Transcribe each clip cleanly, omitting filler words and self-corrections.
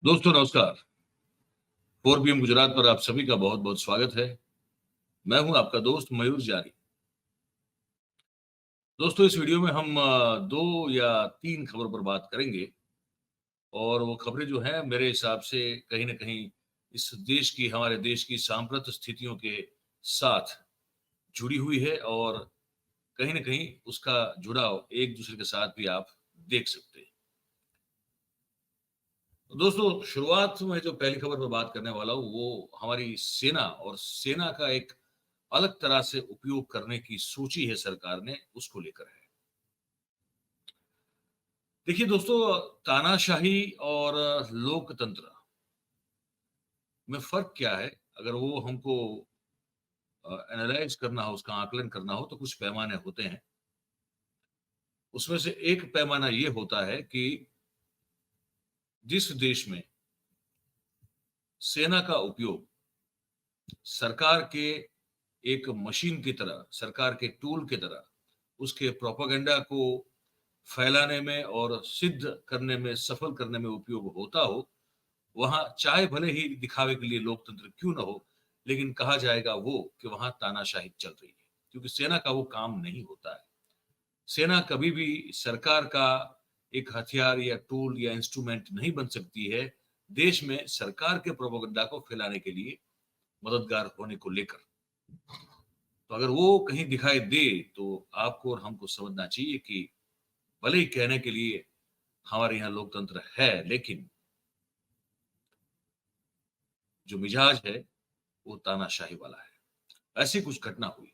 दोस्तों नमस्कार। 4 PM गुजरात पर आप सभी का बहुत बहुत स्वागत है। मैं हूं आपका दोस्त मयूर जारी। दोस्तों इस वीडियो में हम 2 या 3 खबर पर बात करेंगे और वो खबरें जो हैं मेरे हिसाब से कहीं न कहीं इस देश की हमारे देश की सांप्रत स्थितियों के साथ जुड़ी हुई है और कहीं न कहीं उसका जुड़ाव एक-दूसरे के साथ भी आप देख सकते हैं। तो दोस्तों शुरुआत में जो पहली खबर पर बात करने वाला हूँ वो हमारी सेना और सेना का एक अलग तरह से उपयोग करने की सोची है सरकार ने, उसको लेकर है। देखिए दोस्तों, तानाशाही और लोकतंत्र में फ़र्क क्या है? अगर वो हमको एनालाइज़ करना हो, उसका आकलन करना हो, तो कुछ पैमाने होते हैं। उसमें से एक पैमाना ये होता है कि जिस देश में सेना का उपयोग सरकार के एक मशीन की तरह, सरकार के टूल की तरह, उसके प्रोपेगेंडा को फैलाने में और सिद्ध करने में, सफल करने में उपयोग होता हो, वहाँ चाहे भले ही दिखावे के लिए लोकतंत्र क्यों ना हो, लेकिन कहा जाएगा वो कि वहाँ तानाशाही चल रही है, क्योंकि सेना का वो काम नहीं होता है। सेना कभी भी सरकार का एक हथियार या टूल या इंस्ट्रूमेंट नहीं बन सकती है, देश में सरकार के प्रोपेगेंडा को फैलाने के लिए मददगार होने को लेकर। तो अगर वो कहीं दिखाई दे, तो आपको और हमको समझना चाहिए कि भले ही कहने के लिए हमारे यहाँ लोकतंत्र है, लेकिन जो मिजाज है, वो तानाशाही वाला है। ऐसी कुछ घटना हुई।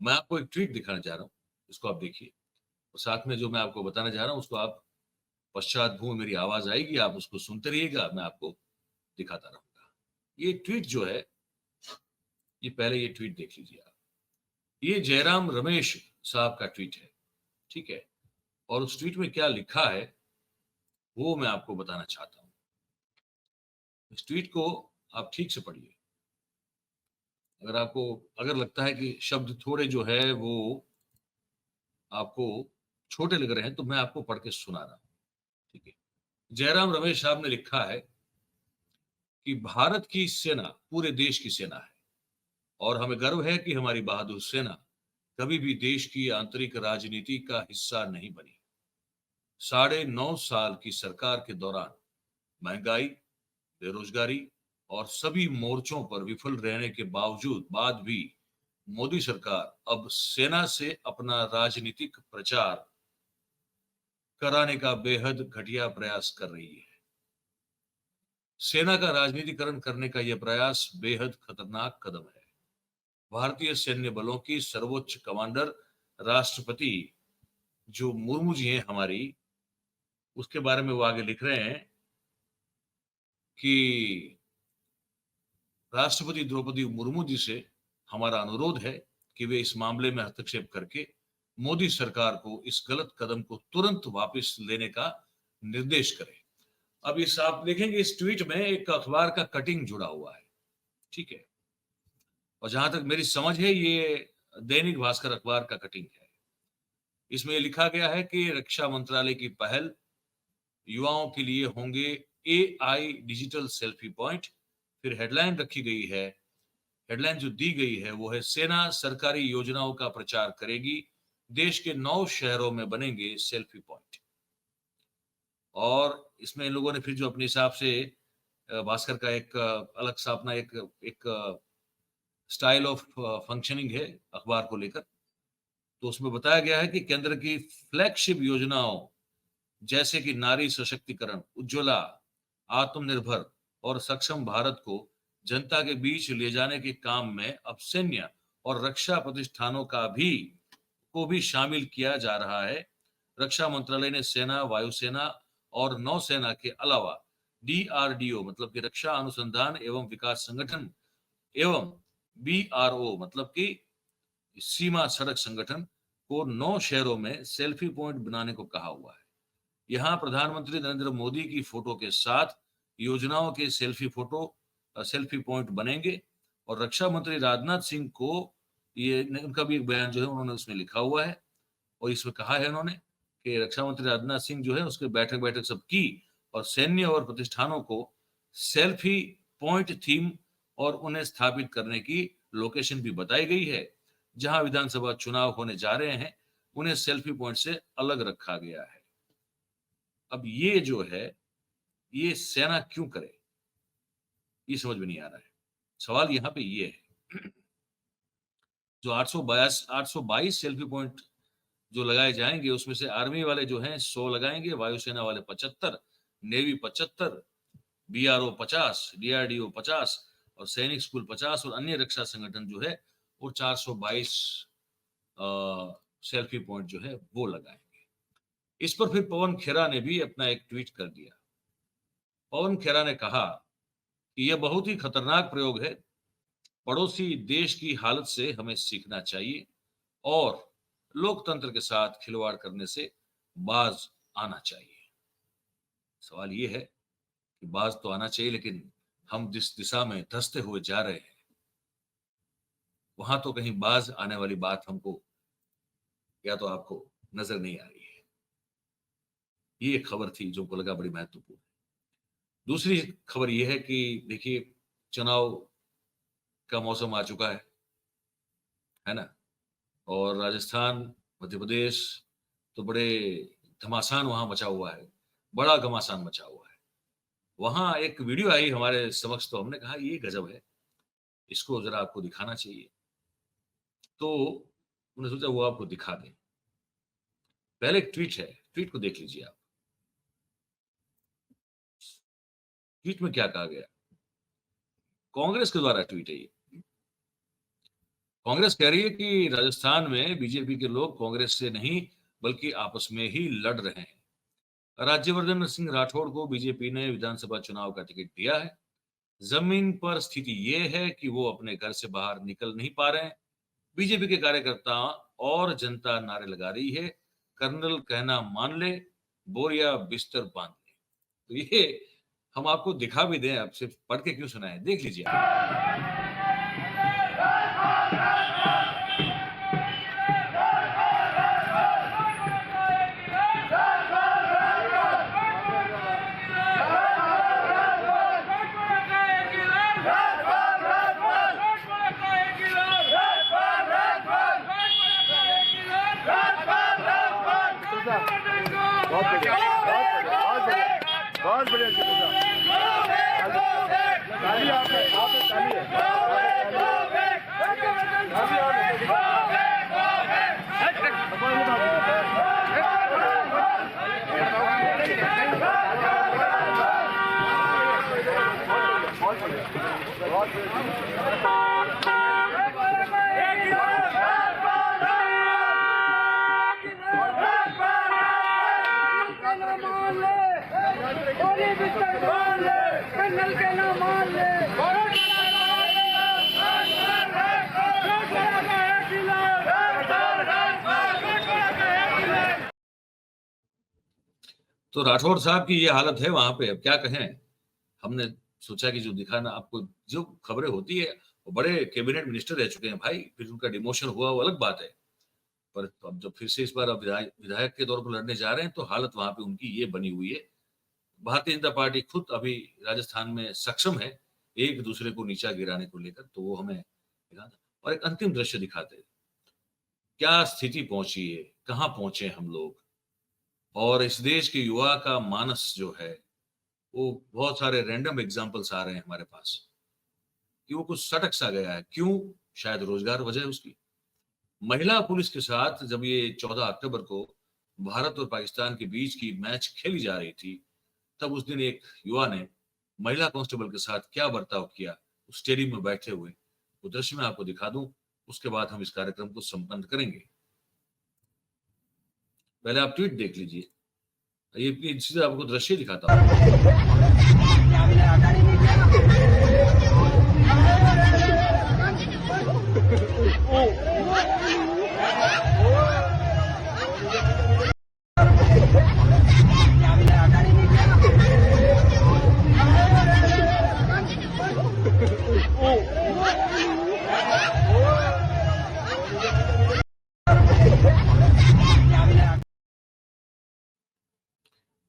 मैं आपको एक ट्वीट दिखाना चाह रहा हूँ, इसको आप देखिए और साथ में जो मैं आपको बताना चाह रहा हूँ, उसको आप पश्चात भू मेरी आवाज़ आएगी, आप उसको सुनते रहिएगा, मैं आपको दिखाता रहूँगा। ये ट्वीट जो है, ये पहले ये ट्वीट देख लीजिए आप। ये जयराम रमेश साहब का ट्वीट है, ठीक है? और उस ट्वीट में क्या लिखा है, वो मैं आपको बताना चाहता हूँ। इस ट्वीट को आप ठीक से पढ़िए। अगर लगता है कि शब्द थोड़े जो है वो आपको छोटे लग रहे हैं, तो मैं आपको पढ़ के सुना रहा हूँ, ठीक है? जयराम रमेश साहब ने लिखा है कि भारत की सेना पूरे देश की सेना है और हमें गर्व है कि हमारी बहादुर सेना कभी भी देश की आंतरिक राजनीति का हिस्सा नहीं बनी। 9.5 साल की सरकार के दौरान महंगाई, बेरोजगारी और सभी मोर्चों पर विफल रहने के बाद भी मोदी सरकार अब सेना से अपना राजनीतिक प्रचार कराने का बेहद घटिया प्रयास कर रही है। सेना का राजनीतिकरण करने का यह प्रयास बेहद खतरनाक कदम है। भारतीय सैन्य बलों की सर्वोच्च कमांडर राष्ट्रपति जो मुर्मू जी हैं हमारी, उसके बारे में वो आगे लिख रहे हैं कि राष्ट्रपति द्रौपदी मुर्मू जी से हमारा अनुरोध है कि वे इस मामले में हस्तक्षेप करके मोदी सरकार को इस गलत कदम को तुरंत वापस लेने का निर्देश करें। अब इस आप देखेंगे इस ट्वीट में एक अखबार का कटिंग जुड़ा हुआ है, ठीक है? और जहां तक मेरी समझ है ये दैनिक भास्कर अखबार का कटिंग है। इसमें ये लिखा गया है कि रक्षा मंत्रालय की पहल, युवाओं के लिए होंगे एआई डिजिटल सेल्फी पॉइंट। फिर हेडलाइन रखी गई है, हेडलाइन जो दी गई है वो है सेना सरकारी योजनाओं का प्रचार करेगी, देश के 9 शहरों में बनेंगे सेल्फी पॉइंट। और इसमें इन लोगों ने फिर जो अपने हिसाब से भास्कर का एक अलग सा अपना एक एक स्टाइल ऑफ फंक्शनिंग है अखबार को लेकर। तो उसमें बताया गया है कि केंद्र की फ्लैगशिप योजनाओं जैसे कि नारी सशक्तिकरण, उज्ज्वला, आत्मनिर्भर और सक्षम भारत को जनता के बीच ले जाने के काम में अब सैन्य और रक्षा प्रतिष्ठानों को भी शामिल किया जा रहा है। रक्षा मंत्रालय ने सेना, वायुसेना और नौसेना के अलावा डीआरडीओ मतलब कि रक्षा अनुसंधान एवं विकास संगठन एवं बीआरओ मतलब कि सीमा सड़क संगठन को 9 शहरों में सेल्फी पॉइंट बनाने को कहा हुआ है। यहाँ प्रधानमंत्री नरेंद्र मोदी की फोटो के साथ योजनाओं के सेल्फी पॉइंट बनेंगे और रक्षा मंत्री राजनाथ सिंह को ये उनका भी एक बयान जो है उन्होंने उसमें लिखा हुआ है और इसमें कहा है उन्होंने कि रक्षा मंत्री राजनाथ सिंह जो है उसके बैठक बैठक सब की और सैन्य और प्रतिष्ठानों को सेल्फी पॉइंट थीम और उन्हें स्थापित करने की लोकेशन भी बताई गई है। जहां विधानसभा चुनाव होने जा रहे हैं उन्हें सेल्फी पॉइंट से अलग रखा गया है। अब ये जो है ये सेना क्यों करे, ये समझ में नहीं आ रहा है। सवाल यहां पे ये है, जो 822 सेल्फी पॉइंट जो लगाए जाएंगे उसमें से आर्मी वाले जो हैं 100 लगाएंगे, वायुसेना वाले 75, नेवी 75, बीआरओ 50, डीआरडीओ 50 और सैनिक स्कूल 50 और अन्य रक्षा संगठन जो है वो 422 सेल्फी पॉइंट जो है वो लगाएंगे। इस पर फिर पवन खेरा ने भी अपना एक ट्वीट कर दिया। पवन खेरा ने कहा कि यह बहुत ही खतरनाक प्रयोग है, पड़ोसी देश की हालत से हमें सीखना चाहिए और लोकतंत्र के साथ खिलवाड़ करने से बाज आना चाहिए। सवाल यह है कि बाज तो आना चाहिए, लेकिन हम जिस दिशा में धंसते हुए जा रहे हैं वहां तो कहीं बाज आने वाली बात हमको या तो आपको नजर नहीं आ रही है। ये एक खबर थी जो हमको लगा बड़ी महत्वपूर्ण। दूसरी खबर यह है कि देखिए चुनाव का मौसम आ चुका है ना, और राजस्थान, मध्य प्रदेश तो बड़े घमासान वहां मचा हुआ है, बड़ा घमासान मचा हुआ है। वहां एक वीडियो आई हमारे समक्ष, तो हमने कहा ये गजब है, इसको जरा आपको दिखाना चाहिए। तो उन्होंने सोचा वो आपको दिखा दें। पहले एक ट्वीट है, ट्वीट को देख लीजिए आप। ट्वीट में क्या कहा गया, कांग्रेस के द्वारा ट्वीट है ये। कांग्रेस कह रही है कि राजस्थान में बीजेपी के लोग कांग्रेस से नहीं बल्कि आपस में ही लड़ रहे हैं। राज्यवर्धन सिंह राठौड़ को बीजेपी ने विधानसभा चुनाव का टिकट दिया है। जमीन पर स्थिति ये है कि वो अपने घर से बाहर निकल नहीं पा रहे हैं। बीजेपी के कार्यकर्ता और जनता नारे लगा रही है, कर्नल कहना मान ले, बोरिया बिस्तर बांध ले। तो ये हम आपको दिखा भी दें, आप सिर्फ पढ़ के क्यों सुनाएं, देख लीजिए आप। बहुत बढ़िया ताली आपने ताली तो राठौड़ साहब की ये हालत है वहां पे, अब क्या कहें। हमने सोचा कि जो दिखाना आपको, जो खबरें होती है वो बड़े कैबिनेट मिनिस्टर रह चुके हैं भाई, फिर उनका डिमोशन हुआ वो अलग बात है, पर अब जब फिर से इस बार विधायक के तौर पर लड़ने जा रहे हैं तो हालत वहां पे उनकी ये बनी हुई है। भारतीय जनता पार्टी खुद अभी राजस्थान में सक्षम है एक दूसरे को नीचा गिराने को लेकर, तो वो हमें दिखाता। और एक अंतिम दृश्य दिखाते, क्या स्थिति पहुंची है, कहां पहुंचे हम लोग। और इस देश के युवा का मानस जो है वो, बहुत सारे रैंडम एग्जाम्पल्स आ रहे हैं हमारे पास कि वो कुछ सटक सा गया है। क्यों? शायद रोजगार वजह उसकी। महिला पुलिस के साथ जब ये 14 अक्टूबर को भारत और पाकिस्तान के बीच की मैच खेली जा रही थी, तब उस दिन एक युवा ने महिला कांस्टेबल के साथ क्या बर्ताव किया उस स्टेडियम में बैठे हुए, वो दृश्य मैं आपको दिखा दूं, उसके बाद हम इस कार्यक्रम को संपन्न करेंगे। पहले आप ट्वीट देख लीजिए, ये सीधे आपको दृश्य दिखाता हूँ।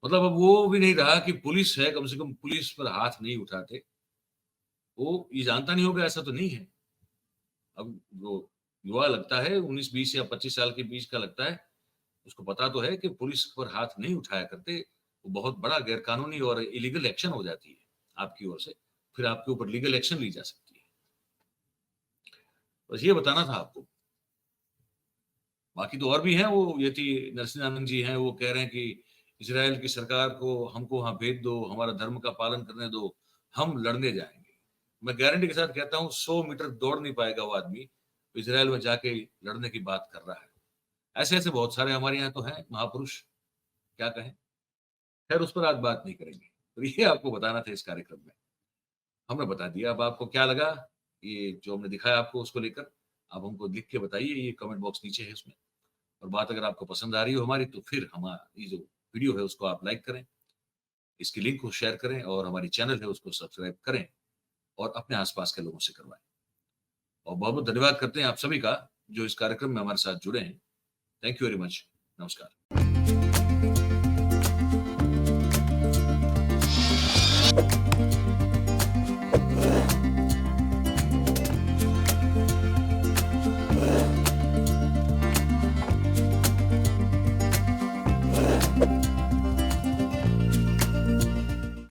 मतलब अब वो भी नहीं रहा कि पुलिस है, कम से कम पुलिस पर हाथ नहीं उठाते। वो ये जानता नहीं होगा ऐसा तो नहीं है। अब जो युवा लगता है 19-20 या 25 साल के बीच का लगता है, उसको पता तो है कि पुलिस पर हाथ नहीं उठाया करते। वो बहुत बड़ा गैरकानूनी और इलीगल एक्शन हो जाती है आपकी ओर से। फिर आपके ऊपर लीगल एक्शन ली जा सकती है। बस ये बताना था आपको। बाकी तो और भी हैं, वो यति नरसिंहानंद जी हैं, वो कह रहे हैं कि इज़राइल की सरकार को हमको वहाँ भेज दो, हमारा धर्म का पालन करने दो, हम लड़ने जाएँगे। मैं गारंटी के साथ कहता हूँ 100 मीटर दौड़ नहीं पाएगा वो आदमी, इज़राइल में जाके लड़ने की बात कर रहा है। ऐसे-ऐसे बहुत सारे हमारे यहाँ तो हैं महापुरुष, क्या कहें? खैर उस पर आज बात नहीं करेंगे। तो ये आपको बताना था इस कार्यक्रम में। हमने बता दिया, अब आपको क्या लगा, ये जो हमने दिखाया आपको उसको लेकर, आप हमको लिख के बताइए, ये कमेंट बॉक्स नीचे है उसमें। और बात अगर आपको पसंद आ रही हो हमारी, तो फिर ये जो वीडियो है उसको आप लाइक करें, इसकी लिंक को शेयर करें और हमारी चैनल है उसको सब्सक्राइब करें और अपने आस-पास के लोगों से करवाएँ। और बहुत-बहुत धन्यवाद करते हैं आप सभी का, जो इस कार्यक्रम में हमारे साथ जुड़े हैं। Thank you very much. नमस्कार।